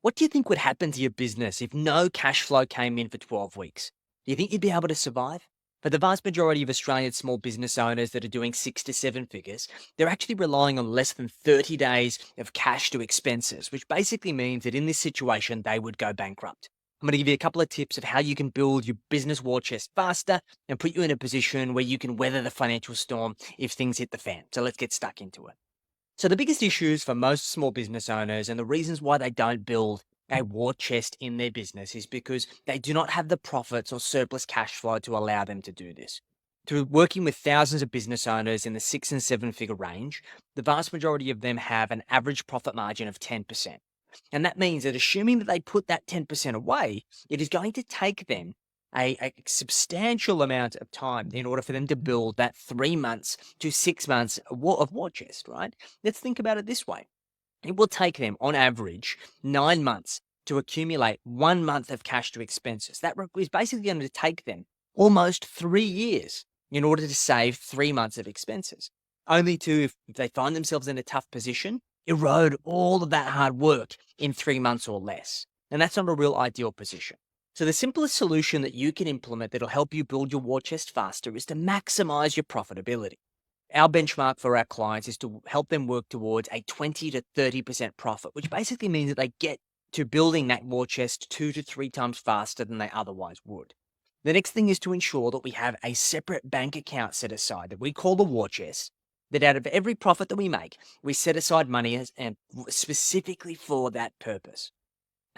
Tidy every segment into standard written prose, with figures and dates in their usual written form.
What do you think would happen to your business if no cash flow came in for 12 weeks? Do you think you'd be able to survive? For the vast majority of Australian small business owners that are doing 6 to 7 figures, they're actually relying on less than 30 days of cash to expenses, which basically means that in this situation, they would go bankrupt. I'm going to give you a couple of tips of how you can build your business war chest faster and put you in a position where you can weather the financial storm if things hit the fan. So let's get stuck into it. So the biggest issues for most small business owners and the reasons why they don't build a war chest in their business is because they do not have the profits or surplus cash flow to allow them to do this. Through working with thousands of business owners in the 6 and 7 figure range, the vast majority of them have an average profit margin of 10%. And that means that assuming that they put that 10% away, it is going to take them a substantial amount of time in order for them to build that 3 months to 6 months of war chest, right? Let's think about it this way. It will take them, on average, 9 months to accumulate 1 month of cash to expenses. That is basically going to take them almost 3 years in order to save 3 months of expenses. Only to, if they find themselves in a tough position, erode all of that hard work in 3 months or less. And that's not a real ideal position. So the simplest solution that you can implement that'll help you build your war chest faster is to maximize your profitability. Our benchmark for our clients is to help them work towards a 20 to 30% profit, which basically means that they get to building that war chest 2 to 3 times faster than they otherwise would. The next thing is to ensure that we have a separate bank account set aside that we call the war chest, that out of every profit that we make, we set aside money and specifically for that purpose.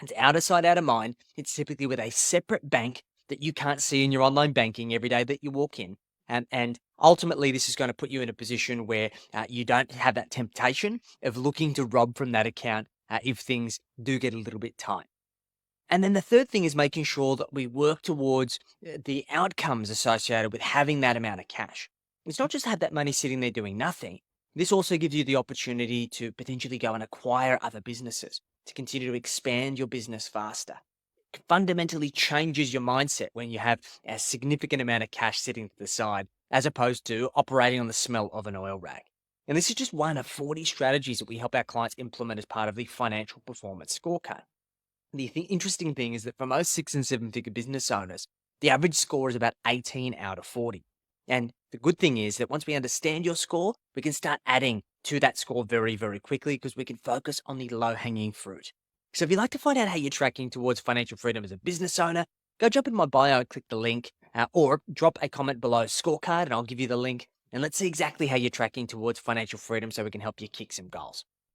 It's out of sight, out of mind. It's typically with a separate bank that you can't see in your online banking every day that you walk in. And ultimately, this is going to put you in a position where you don't have that temptation of looking to rob from that account if things do get a little bit tight. And then the third thing is making sure that we work towards the outcomes associated with having that amount of cash. It's not just have that money sitting there doing nothing. This also gives you the opportunity to potentially go and acquire other businesses, to continue to expand your business faster. It fundamentally changes your mindset when you have a significant amount of cash sitting to the side, as opposed to operating on the smell of an oil rag. And this is just one of 40 strategies that we help our clients implement as part of the financial performance scorecard. The interesting thing is that for most 6 and 7 figure business owners, the average score is about 18 out of 40. And the good thing is that once we understand your score, we can start adding to that score very, very quickly because we can focus on the low hanging fruit. So if you'd like to find out how you're tracking towards financial freedom as a business owner, go jump in my bio and click the link or drop a comment below scorecard and I'll give you the link. And let's see exactly how you're tracking towards financial freedom so we can help you kick some goals.